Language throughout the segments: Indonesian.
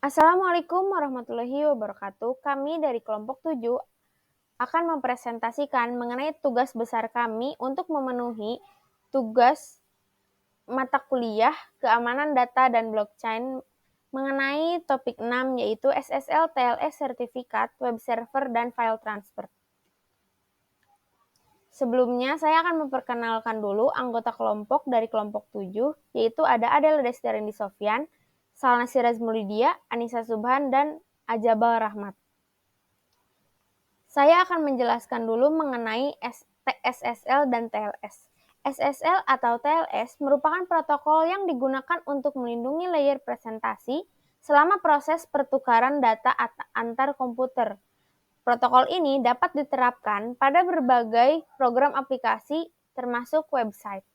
Assalamualaikum warahmatullahi wabarakatuh. Kami dari kelompok 7 akan mempresentasikan mengenai tugas besar kami untuk memenuhi tugas mata kuliah keamanan data dan blockchain mengenai topik 6 yaitu SSL TLS sertifikat, web server, dan file transfer. Sebelumnya, saya akan memperkenalkan dulu anggota kelompok dari kelompok 7, yaitu ada Adel Destarendi Sofyan, Salna Siraz Mulidia, Anissa Subhan, dan Ajabal Rahmat. Saya akan menjelaskan dulu mengenai SSL dan TLS. SSL atau TLS merupakan protokol yang digunakan untuk melindungi layer presentasi selama proses pertukaran data antar komputer. Protokol ini dapat diterapkan pada berbagai program aplikasi termasuk website.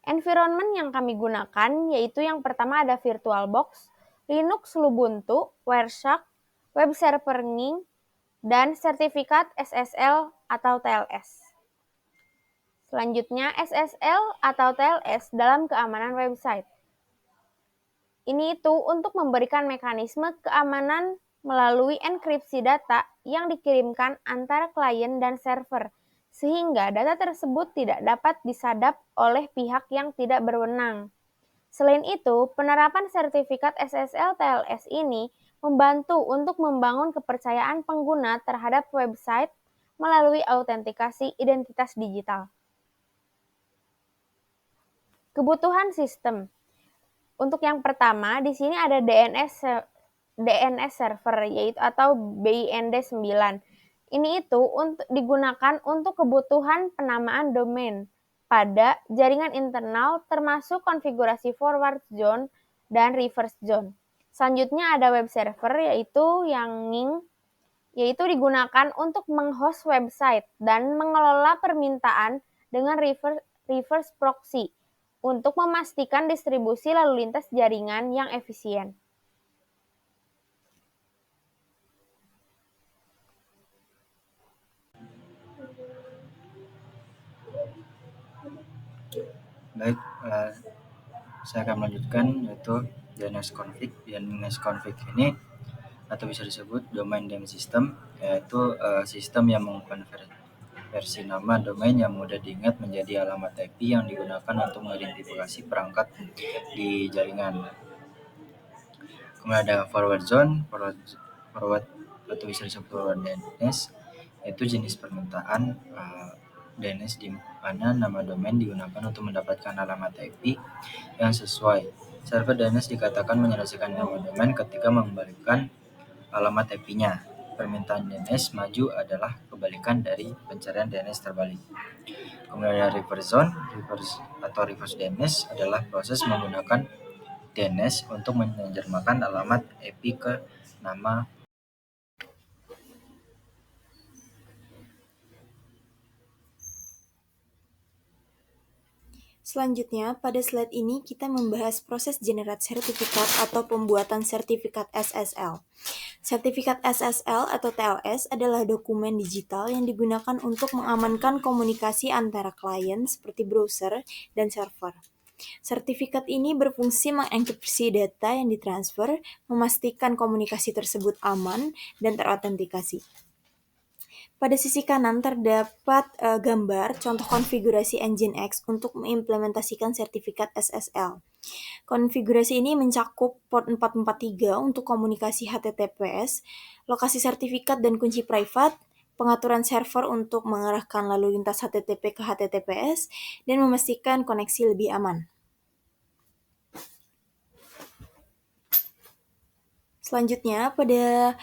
Environment yang kami gunakan yaitu yang pertama ada VirtualBox, Linux Lubuntu, Wireshark, Web Servering, dan sertifikat SSL atau TLS. Selanjutnya SSL atau TLS dalam keamanan website. Ini itu untuk memberikan mekanisme keamanan melalui enkripsi data yang dikirimkan antara klien dan server, sehingga data tersebut tidak dapat disadap oleh pihak yang tidak berwenang. Selain itu, penerapan sertifikat SSL TLS ini membantu untuk membangun kepercayaan pengguna terhadap website melalui autentikasi identitas digital. Kebutuhan sistem. Untuk yang pertama, di sini ada DNS server yaitu atau BIND 9. Ini itu digunakan untuk kebutuhan penamaan domain pada jaringan internal termasuk konfigurasi forward zone dan reverse zone. Selanjutnya ada web server yaitu yaitu digunakan untuk menghost website dan mengelola permintaan dengan reverse proxy untuk memastikan distribusi lalu lintas jaringan yang efisien. Baik, saya akan melanjutkan yaitu DNS config. DNS config ini atau bisa disebut domain name system, yaitu sistem yang mengkonversi nama domain yang mudah diingat menjadi alamat IP yang digunakan untuk mengidentifikasi perangkat di jaringan. Kemudian ada forward zone, forward atau bisa disebut forward DNS, yaitu jenis permintaan DNS di mana nama domain digunakan untuk mendapatkan alamat IP yang sesuai. Server DNS dikatakan menyelesaikan nama domain ketika mengembalikan alamat IP-nya. Permintaan DNS maju adalah kebalikan dari pencarian DNS terbalik. Kemudian ada reverse zone. Reverse DNS adalah proses menggunakan DNS untuk menerjemahkan alamat IP ke nama. Selanjutnya, pada slide ini kita membahas proses generate sertifikat atau pembuatan sertifikat SSL. Sertifikat SSL atau TLS adalah dokumen digital yang digunakan untuk mengamankan komunikasi antara klien seperti browser dan server. Sertifikat ini berfungsi mengenkripsi data yang ditransfer, memastikan komunikasi tersebut aman dan terautentikasi. Pada sisi kanan terdapat gambar contoh konfigurasi Nginx untuk mengimplementasikan sertifikat SSL. Konfigurasi ini mencakup port 443 untuk komunikasi HTTPS, lokasi sertifikat dan kunci private, pengaturan server untuk mengarahkan lalu lintas HTTP ke HTTPS, dan memastikan koneksi lebih aman. Selanjutnya, pada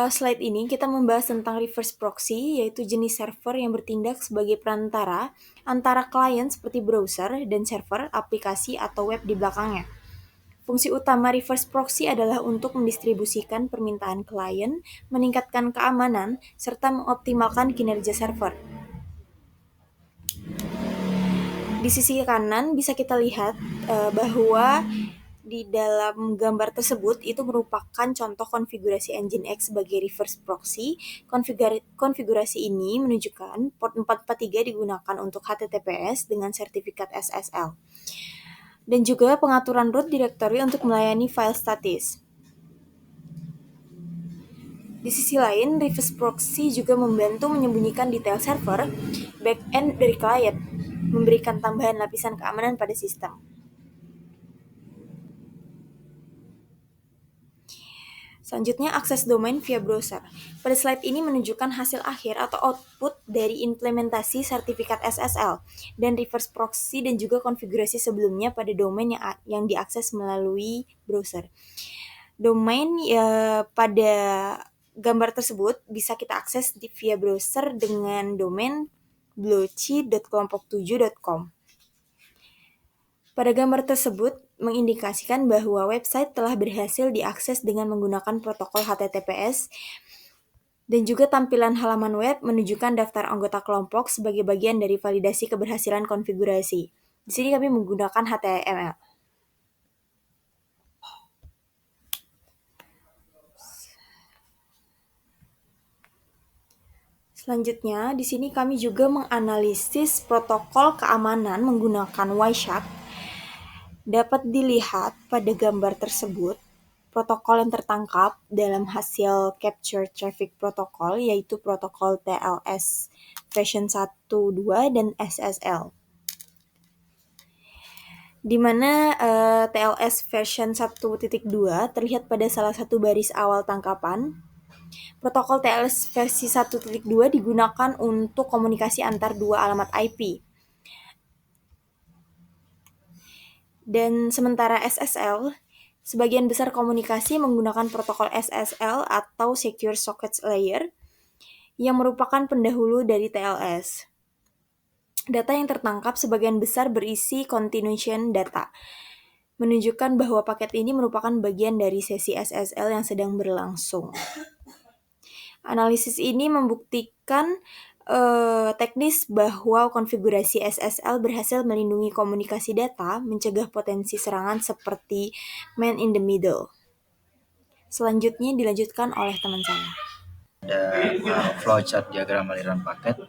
slide ini kita membahas tentang reverse proxy, yaitu jenis server yang bertindak sebagai perantara antara klien seperti browser dan server, aplikasi, atau web di belakangnya. Fungsi utama reverse proxy adalah untuk mendistribusikan permintaan klien, meningkatkan keamanan, serta mengoptimalkan kinerja server. Di sisi kanan bisa kita lihat bahwa di dalam gambar tersebut itu merupakan contoh konfigurasi Nginx sebagai reverse proxy. Konfigurasi ini menunjukkan port 443 digunakan untuk HTTPS dengan sertifikat SSL. dan juga pengaturan root directory untuk melayani file statis. Di sisi lain, reverse proxy juga membantu menyembunyikan detail server backend dari klien, memberikan tambahan lapisan keamanan pada sistem. Selanjutnya, akses domain via browser. Pada slide ini menunjukkan hasil akhir atau output dari implementasi sertifikat SSL dan reverse proxy dan juga konfigurasi sebelumnya pada domain yang diakses melalui browser. Domain pada gambar tersebut bisa kita akses via browser dengan domain bloci.kelompok7.com. Pada gambar tersebut mengindikasikan bahwa website telah berhasil diakses dengan menggunakan protokol HTTPS dan juga tampilan halaman web menunjukkan daftar anggota kelompok sebagai bagian dari validasi keberhasilan konfigurasi. Di sini kami menggunakan HTML. Selanjutnya, di sini kami juga menganalisis protokol keamanan menggunakan Wireshark. Dapat dilihat pada gambar tersebut, protokol yang tertangkap dalam hasil Capture Traffic Protocol yaitu protokol TLS version 1.2 dan SSL. Di mana TLS version 1.2 terlihat pada salah satu baris awal tangkapan. Protokol TLS versi 1.2 digunakan untuk komunikasi antar dua alamat IP. Dan sementara SSL, sebagian besar komunikasi menggunakan protokol SSL atau Secure Sockets Layer yang merupakan pendahulu dari TLS. Data yang tertangkap sebagian besar berisi continuation data, menunjukkan bahwa paket ini merupakan bagian dari sesi SSL yang sedang berlangsung. Analisis ini membuktikan teknis bahwa konfigurasi SSL berhasil melindungi komunikasi data, mencegah potensi serangan seperti man in the middle. Selanjutnya dilanjutkan oleh teman saya. Ada flowchart diagram aliran paket,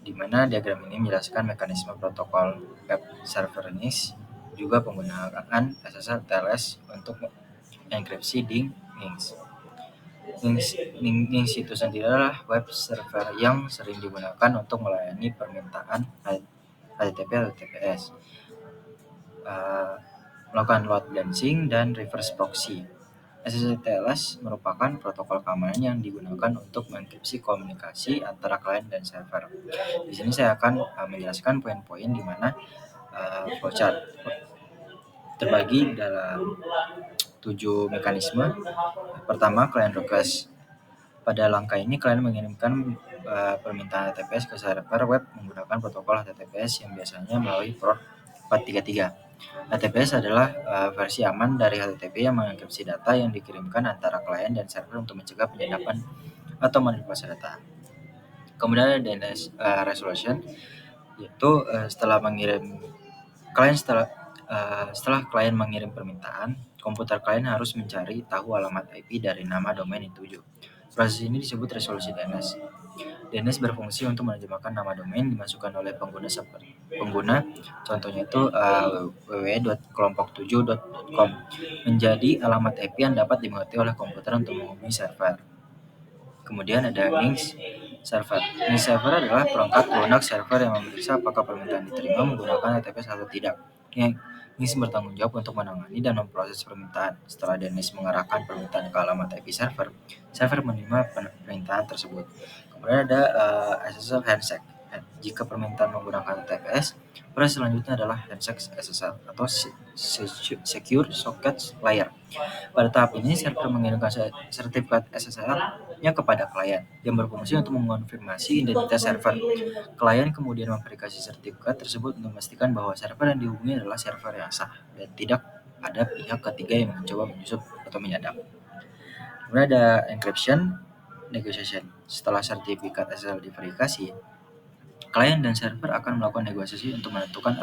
di mana diagram ini menjelaskan mekanisme protokol web server NIS, juga penggunaan SSL TLS untuk enkripsi di NIS. NIS itu sendiri adalah web server yang sering digunakan untuk melayani permintaan HTTP atau TPS, melakukan load balancing dan reverse proxy. SSL TLS merupakan protokol keamanan yang digunakan untuk mengenkripsi komunikasi antara klien dan server. Di sini saya akan menjelaskan poin-poin di mana flowchart terbagi dalam 7 mekanisme. Pertama, client request. Pada langkah ini, klien mengirimkan permintaan HTTPS ke server web menggunakan protokol HTTPS yang biasanya melalui port 433. HTTPS adalah versi aman dari HTTP yang mengenkripsi data yang dikirimkan antara klien dan server untuk mencegah penyadapan atau manipulasi data. Kemudian ada DNS resolution, yaitu setelah klien mengirim permintaan, komputer klien harus mencari tahu alamat IP dari nama domain yang dituju. Proses ini disebut resolusi DNS. DNS berfungsi untuk menerjemahkan nama domain dimasukkan oleh pengguna, contohnya itu www.kelompok7.com, menjadi alamat IP yang dapat dimengerti oleh komputer untuk menghubungi server. Kemudian ada NIS server. NIS server adalah perangkat lunak server yang memeriksa apakah permintaan diterima menggunakan HTTPS atau tidak. NIS bertanggung jawab untuk menangani dan memproses permintaan. Setelah DNS mengarahkan permintaan ke alamat IP server menerima permintaan tersebut. Kemudian ada SSL handshake. Jika permintaan menggunakan TPS, proses selanjutnya adalah handshake SSL atau Secure Sockets Layer. Pada tahap ini, server mengirimkan sertifikat SSL-nya kepada klien yang berfungsi untuk mengonfirmasi identitas server. Klien kemudian memverifikasi sertifikat tersebut untuk memastikan bahwa server yang dihubungi adalah server yang sah dan tidak ada pihak ketiga yang mencoba menyusup atau menyadap. Kemudian ada encryption negotiation. Setelah sertifikat SSL diverifikasi, klien dan server akan melakukan negosiasi untuk menentukan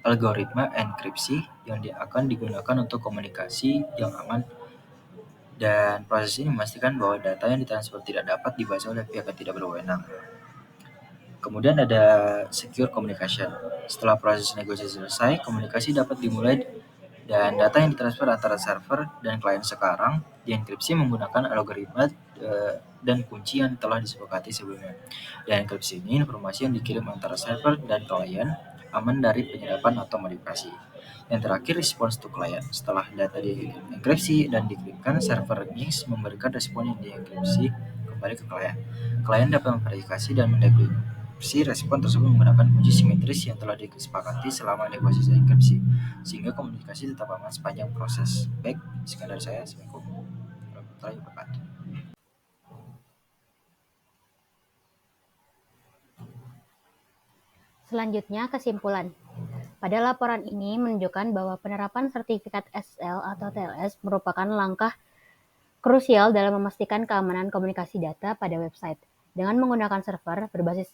algoritma enkripsi yang akan digunakan untuk komunikasi yang aman, dan proses ini memastikan bahwa data yang ditransfer tidak dapat dibaca oleh pihak yang tidak berwenang. Kemudian ada secure communication. Setelah proses negosiasi selesai, komunikasi dapat dimulai dan data yang ditransfer antara server dan klien sekarang dienkripsi menggunakan algoritma dan kunci yang telah disepakati sebelumnya. Dan enkripsi ini informasi yang dikirim antara server dan klien aman dari penyadapan atau modifikasi. Yang terakhir, response to client. Setelah data dienkripsi dan dikirimkan, server NIX memberikan respon yang dienkripsi kembali ke klien. Klien dapat memverifikasi dan mendekripsi respon tersebut menggunakan kunci simetris yang telah disepakati selama negosiasi enkripsi, sehingga komunikasi tetap aman sepanjang proses. Baik, sekian dari saya. Assalamualaikum warahmatullahi wabarakatuh. Selanjutnya, kesimpulan. Pada laporan ini menunjukkan bahwa penerapan sertifikat SSL atau TLS merupakan langkah krusial dalam memastikan keamanan komunikasi data pada website. Dengan menggunakan server berbasis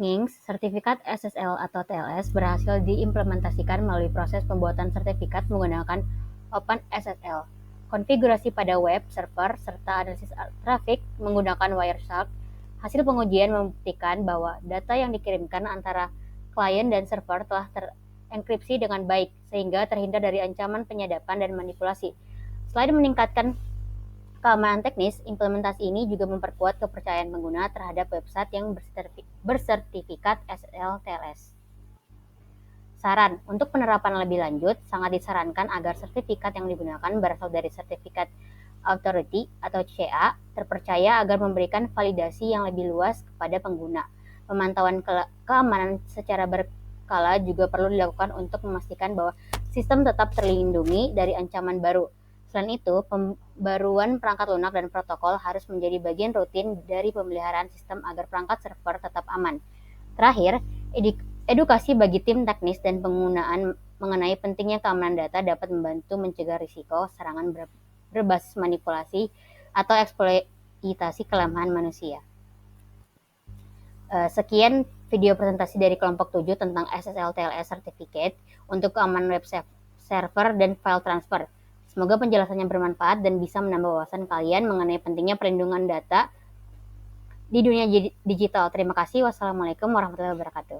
NINX, sertifikat SSL atau TLS berhasil diimplementasikan melalui proses pembuatan sertifikat menggunakan OpenSSL, konfigurasi pada web server, serta analisis traffic menggunakan Wireshark. Hasil pengujian membuktikan bahwa data yang dikirimkan antara klien dan server telah terenkripsi dengan baik, sehingga terhindar dari ancaman penyadapan dan manipulasi. Selain meningkatkan keamanan teknis, implementasi ini juga memperkuat kepercayaan pengguna terhadap website yang bersertifikat SSL TLS. Saran, untuk penerapan lebih lanjut, sangat disarankan agar sertifikat yang digunakan berasal dari sertifikat authority atau CA terpercaya agar memberikan validasi yang lebih luas kepada pengguna. Pemantauan keamanan secara berkala juga perlu dilakukan untuk memastikan bahwa sistem tetap terlindungi dari ancaman baru. Selain itu, pembaruan perangkat lunak dan protokol harus menjadi bagian rutin dari pemeliharaan sistem agar perangkat server tetap aman. Terakhir, edukasi bagi tim teknis dan penggunaan mengenai pentingnya keamanan data dapat membantu mencegah risiko serangan berbasis manipulasi atau eksploitasi kelemahan manusia. Sekian video presentasi dari kelompok 7 tentang SSL TLS Certificate untuk keamanan web server dan file transfer. Semoga penjelasannya bermanfaat dan bisa menambah wawasan kalian mengenai pentingnya perlindungan data di dunia digital. Terima kasih. Wassalamualaikum warahmatullahi wabarakatuh.